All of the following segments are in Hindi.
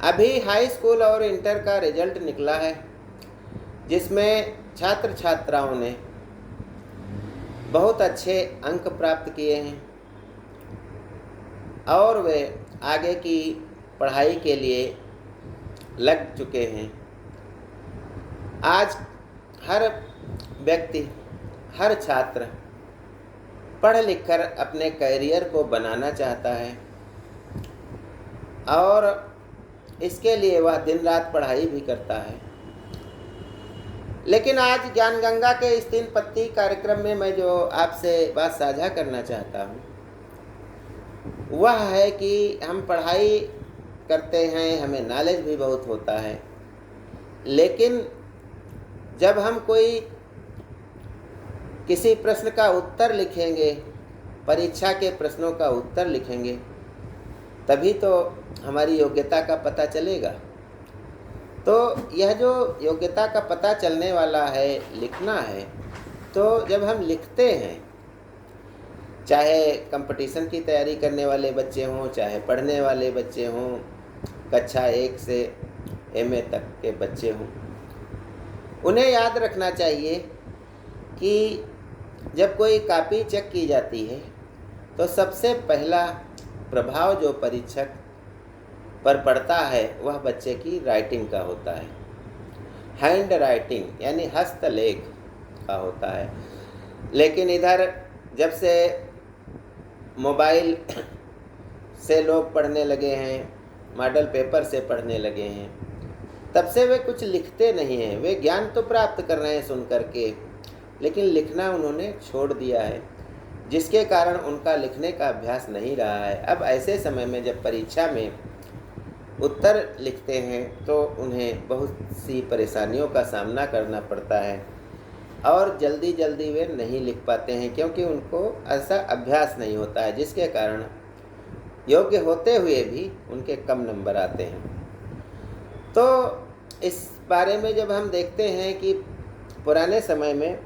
अभी हाई स्कूल और इंटर का रिजल्ट निकला है, जिसमें छात्र छात्राओं ने बहुत अच्छे अंक प्राप्त किए हैं और वे आगे की पढ़ाई के लिए लग चुके हैं। आज हर व्यक्ति, हर छात्र पढ़ लिख कर अपने करियर को बनाना चाहता है और इसके लिए वह दिन रात पढ़ाई भी करता है। लेकिन आज ज्ञान गंगा के इस 3 पत्ती कार्यक्रम में मैं जो आपसे बात साझा करना चाहता हूँ वह है कि हम पढ़ाई करते हैं, हमें नॉलेज भी बहुत होता है, लेकिन जब हम कोई किसी प्रश्न का उत्तर लिखेंगे, परीक्षा के प्रश्नों का उत्तर लिखेंगे, तभी तो हमारी योग्यता का पता चलेगा। तो यह जो योग्यता का पता चलने वाला है, लिखना है, तो जब हम लिखते हैं, चाहे कंपटीशन की तैयारी करने वाले बच्चे हों, चाहे पढ़ने वाले बच्चे हों, कक्षा 1 से MA तक के बच्चे हों, उन्हें याद रखना चाहिए कि जब कोई कॉपी चेक की जाती है तो सबसे पहला प्रभाव जो परीक्षक पर पड़ता है वह बच्चे की राइटिंग का होता है, हैंड राइटिंग यानी हस्तलेख का होता है। लेकिन इधर जब से मोबाइल से लोग पढ़ने लगे हैं, मॉडल पेपर से पढ़ने लगे हैं, तब से वे कुछ लिखते नहीं हैं। वे ज्ञान तो प्राप्त कर रहे हैं सुन करके, लेकिन लिखना उन्होंने छोड़ दिया है, जिसके कारण उनका लिखने का अभ्यास नहीं रहा है। अब ऐसे समय में जब परीक्षा में उत्तर लिखते हैं तो उन्हें बहुत सी परेशानियों का सामना करना पड़ता है और जल्दी जल्दी वे नहीं लिख पाते हैं, क्योंकि उनको ऐसा अभ्यास नहीं होता है, जिसके कारण योग्य होते हुए भी उनके कम नंबर आते हैं। तो इस बारे में जब हम देखते हैं कि पुराने समय में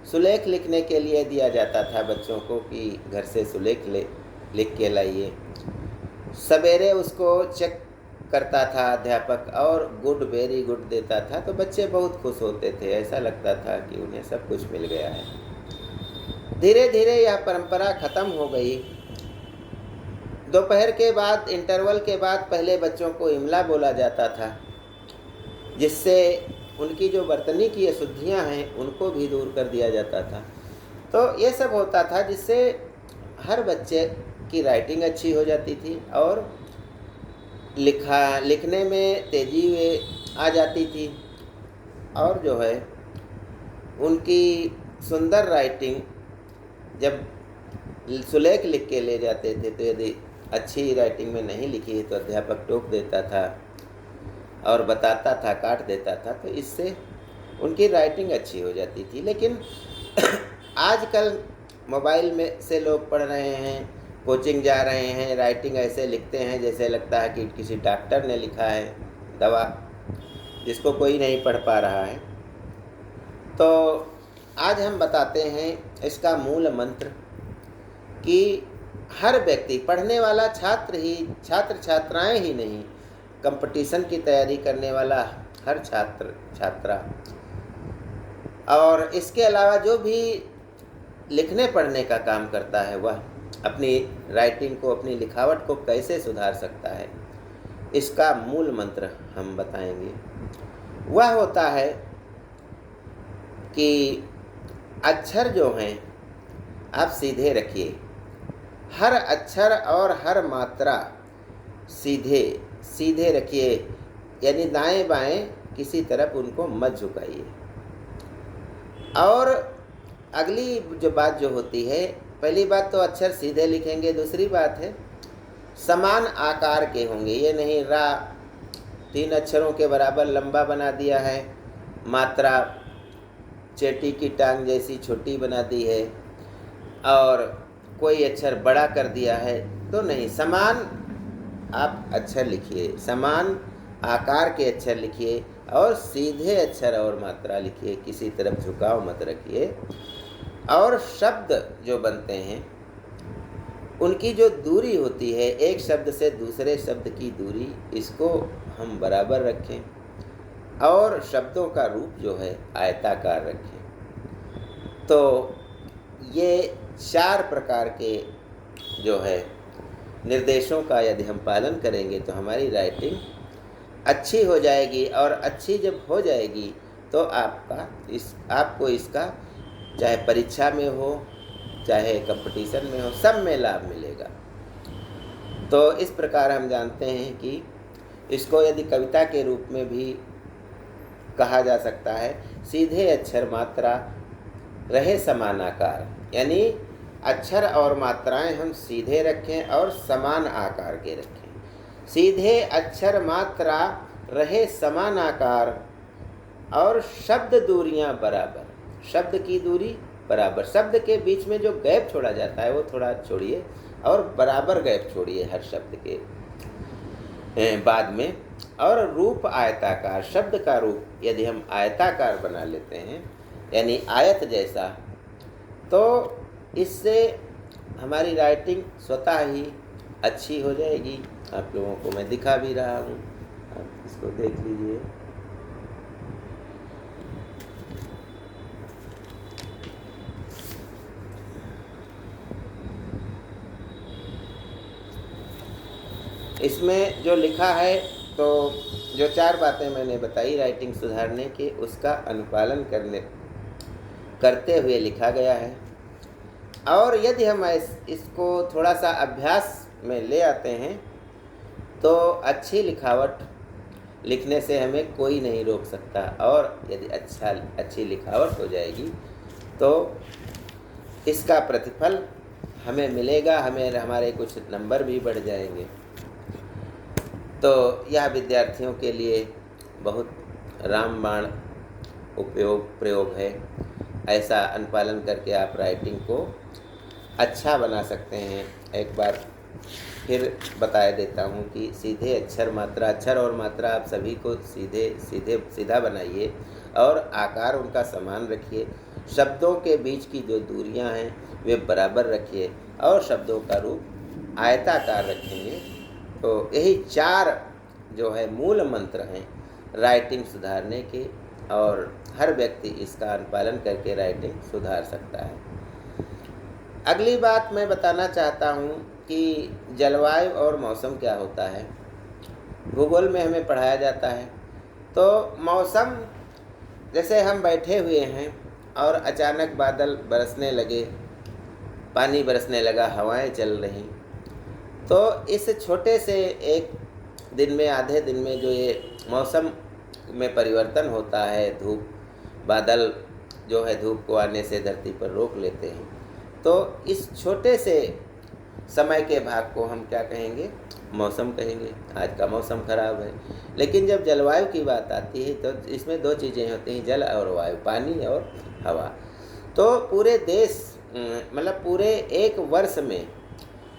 सुलेख लिखने के लिए दिया जाता था बच्चों को कि घर से सुलेख लिख के लाइए, सवेरे उसको चेक करता था अध्यापक और गुड, वेरी गुड देता था, तो बच्चे बहुत खुश होते थे, ऐसा लगता था कि उन्हें सब कुछ मिल गया है। धीरे धीरे यह परंपरा खत्म हो गई। दोपहर के बाद, इंटरवल के बाद पहले बच्चों को इमला बोला जाता था, जिससे उनकी जो वर्तनी की अशुद्धियाँ हैं उनको भी दूर कर दिया जाता था। तो ये सब होता था, जिससे हर बच्चे की राइटिंग अच्छी हो जाती थी और लिखने में तेजी वे आ जाती थी और जो है उनकी सुंदर राइटिंग जब सुलेख लिख के ले जाते थे तो यदि अच्छी राइटिंग में नहीं लिखी तो अध्यापक टोक देता था और बताता था, काट देता था, तो इससे उनकी राइटिंग अच्छी हो जाती थी। लेकिन आजकल मोबाइल में से लोग पढ़ रहे हैं, कोचिंग जा रहे हैं, राइटिंग ऐसे लिखते हैं जैसे लगता है कि किसी डॉक्टर ने लिखा है दवा, जिसको कोई नहीं पढ़ पा रहा है। तो आज हम बताते हैं इसका मूल मंत्र कि हर व्यक्ति, पढ़ने वाला छात्र छात्राएं ही नहीं, कंपटीशन की तैयारी करने वाला हर छात्र छात्रा और इसके अलावा जो भी लिखने पढ़ने का काम करता है वह अपनी राइटिंग को, अपनी लिखावट को कैसे सुधार सकता है, इसका मूल मंत्र हम बताएंगे। वह होता है कि अक्षर जो हैं आप सीधे रखिए, हर अक्षर और हर मात्रा सीधे रखिए, यानी दाएं बाएं किसी तरफ उनको मत झुकाइए। और अगली जो बात जो होती है, पहली बात तो अक्षर सीधे लिखेंगे, दूसरी बात है समान आकार के होंगे। ये नहीं रा 3 अक्षरों के बराबर लंबा बना दिया है, मात्रा चेटी की टांग जैसी छोटी बना दी है और कोई अक्षर बड़ा कर दिया है, तो नहीं, समान आप अक्षर लिखिए, समान आकार के अक्षर लिखिए और सीधे अक्षर और मात्रा लिखिए, किसी तरफ झुकाव मत रखिए। और शब्द जो बनते हैं उनकी जो दूरी होती है, एक शब्द से दूसरे शब्द की दूरी, इसको हम बराबर रखें और शब्दों का रूप जो है आयताकार रखें। तो ये 4 प्रकार के जो है निर्देशों का यदि हम पालन करेंगे तो हमारी राइटिंग अच्छी हो जाएगी। और अच्छी जब हो जाएगी तो आपको इसका चाहे परीक्षा में हो, चाहे कंपटीशन में हो, सब में लाभ मिलेगा। तो इस प्रकार हम जानते हैं कि इसको यदि कविता के रूप में भी कहा जा सकता है, सीधे अक्षर मात्रा रहे समानाकार, यानी अक्षर और मात्राएं हम सीधे रखें और समान आकार के रखें। सीधे अक्षर मात्रा रहे समान आकार और शब्द दूरियां बराबर, शब्द की दूरी बराबर, शब्द के बीच में जो गैप छोड़ा जाता है वो थोड़ा छोड़िए और बराबर गैप छोड़िए हर शब्द के बाद में। और रूप आयताकार, शब्द का रूप यदि हम आयताकार बना लेते हैं यानी आयत जैसा, तो इससे हमारी राइटिंग स्वतः ही अच्छी हो जाएगी। आप लोगों को मैं दिखा भी रहा हूँ, आप इसको देख लीजिए। इसमें जो लिखा है, तो जो 4 बातें मैंने बताई राइटिंग सुधारने के, उसका अनुपालन करते हुए लिखा गया है। और यदि हम इसको थोड़ा सा अभ्यास में ले आते हैं तो अच्छी लिखावट लिखने से हमें कोई नहीं रोक सकता। और यदि अच्छी लिखावट हो जाएगी तो इसका प्रतिफल हमें मिलेगा, हमारे कुछ नंबर भी बढ़ जाएंगे। तो यह विद्यार्थियों के लिए बहुत रामबाण प्रयोग है। ऐसा अनुपालन करके आप राइटिंग को अच्छा बना सकते हैं। एक बार फिर बता देता हूँ कि सीधे अक्षर और मात्रा आप सभी को सीधा बनाइए और आकार उनका समान रखिए। शब्दों के बीच की जो दूरियां हैं वे बराबर रखिए और शब्दों का रूप आयताकार रखेंगे। तो यही 4 जो है मूल मंत्र हैं राइटिंग सुधारने के, और हर व्यक्ति इसका अनुपालन करके राइटिंग सुधार सकता है। अगली बात मैं बताना चाहता हूँ कि जलवायु और मौसम क्या होता है। भूगोल में हमें पढ़ाया जाता है। तो मौसम, जैसे हम बैठे हुए हैं और अचानक बादल बरसने लगे, पानी बरसने लगा, हवाएं चल रही, तो इस छोटे से एक दिन में, आधे दिन में जो ये मौसम में परिवर्तन होता है, बादल जो है धूप को आने से धरती पर रोक लेते हैं, तो इस छोटे से समय के भाग को हम क्या कहेंगे? मौसम कहेंगे। आज का मौसम खराब है। लेकिन जब जलवायु की बात आती है तो इसमें 2 चीज़ें होती हैं, जल और वायु, पानी और हवा। तो पूरे देश मतलब पूरे एक वर्ष में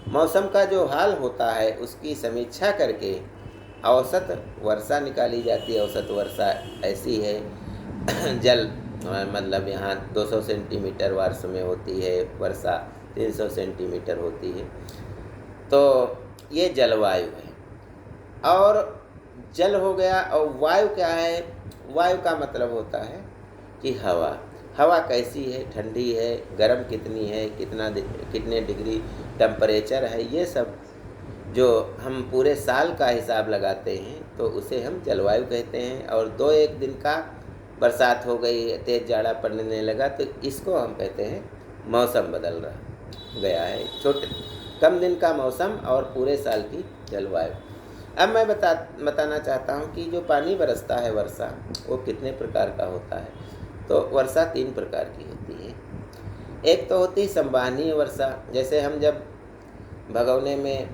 मौसम का जो हाल होता है उसकी समीक्षा करके औसत वर्षा निकाली जाती है। औसत वर्षा ऐसी है जल मतलब यहाँ 200 सेंटीमीटर वर्ष में होती है, वर्षा 300 सेंटीमीटर होती है। तो ये जलवायु है। और जल हो गया। और वायु क्या है? वायु का मतलब होता है कि हवा कैसी है, ठंडी है, गर्म कितनी है, कितने डिग्री टेम्परेचर है, ये सब जो हम पूरे साल का हिसाब लगाते हैं तो उसे हम जलवायु कहते हैं। और 2-1 दिन का बरसात हो गई, तेज़ जाड़ा पड़ने लगा, तो इसको हम कहते हैं मौसम बदल रहा गया है। कम दिन का मौसम और पूरे साल की जलवायु। अब मैं बताना चाहता हूँ कि जो पानी बरसता है, वर्षा, वो कितने प्रकार का होता है। तो वर्षा 3 प्रकार की होती है। एक तो होती संवहनीय वर्षा, जैसे हम जब भगोने में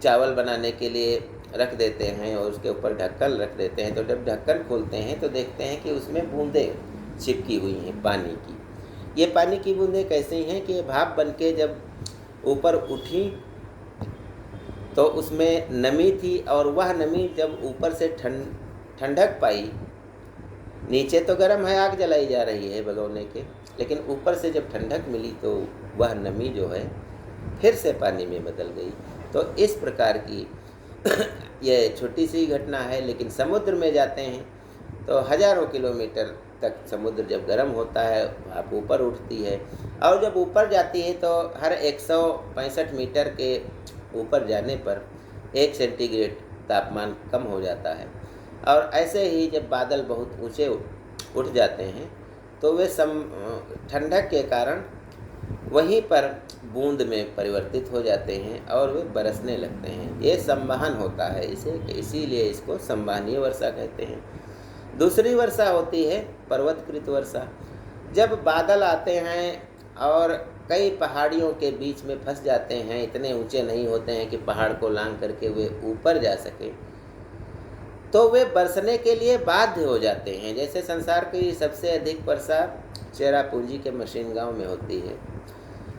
चावल बनाने के लिए रख देते हैं और उसके ऊपर ढक्कन रख देते हैं, तो जब ढक्कन खोलते हैं तो देखते हैं कि उसमें बूंदें चिपकी हुई हैं पानी की। ये पानी की बूंदें कैसी हैं कि भाप बनके जब ऊपर उठी तो उसमें नमी थी, और वह नमी जब ऊपर से ठंडक पाई, नीचे तो गर्म है, आग जलाई जा रही है भगोने के, लेकिन ऊपर से जब ठंडक मिली तो वह नमी जो है फिर से पानी में बदल गई। तो इस प्रकार की ये छोटी सी घटना है, लेकिन समुद्र में जाते हैं तो हज़ारों किलोमीटर तक समुद्र जब गर्म होता है भाप ऊपर उठती है, और जब ऊपर जाती है तो हर 165 मीटर के ऊपर जाने पर 1 सेंटीग्रेड तापमान कम हो जाता है। और ऐसे ही जब बादल बहुत ऊंचे उठ जाते हैं तो वे ठंडक के कारण वहीं पर बूंद में परिवर्तित हो जाते हैं और वे बरसने लगते हैं। ये संवहन होता है इसीलिए इसको संवहनीय वर्षा कहते हैं। दूसरी वर्षा होती है पर्वतकृत वर्षा। जब बादल आते हैं और कई पहाड़ियों के बीच में फंस जाते हैं, इतने ऊंचे नहीं होते हैं कि पहाड़ को लांघ करके वे ऊपर जा सके, तो वे बरसने के लिए बाध्य हो जाते हैं। जैसे संसार की सबसे अधिक वर्षा चेरापूंजी के मशीन गांव में होती है,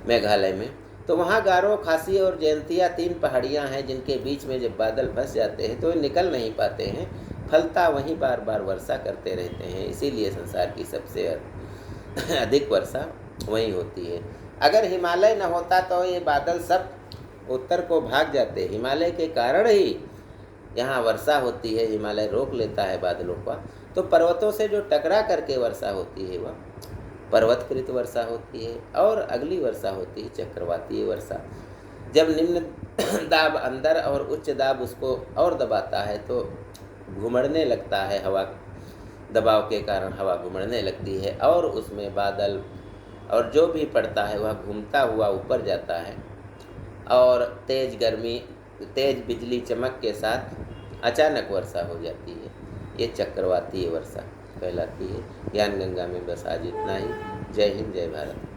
मेघालय में। तो वहाँ गारो, खासी और जयंतिया 3 पहाड़ियाँ हैं जिनके बीच में जब बादल फंस जाते हैं तो वे निकल नहीं पाते हैं, फलता वहीं बार बार वर्षा करते रहते हैं। इसीलिए संसार की सबसे अधिक वर्षा वहीं होती है। अगर हिमालय न होता तो ये बादल सब उत्तर को भाग जाते। हिमालय के कारण ही यहाँ वर्षा होती है, हिमालय रोक लेता है बादलों का। तो पर्वतों से जो टकरा करके वर्षा होती है वह पर्वतकृत वर्षा होती है। और अगली वर्षा होती है चक्रवातीय वर्षा। जब निम्न दाब अंदर और उच्च दाब उसको और दबाता है तो घुमड़ने लगता है, हवा दबाव के कारण हवा घुमड़ने लगती है और उसमें बादल और जो भी पड़ता है वह घूमता हुआ ऊपर जाता है और तेज़ गर्मी, तेज़ बिजली चमक के साथ अचानक वर्षा हो जाती है। ये चक्रवातीय वर्षा कहलाती है। ज्ञान गंगा में बस आज इतना ही। जय हिंद, जय भारत।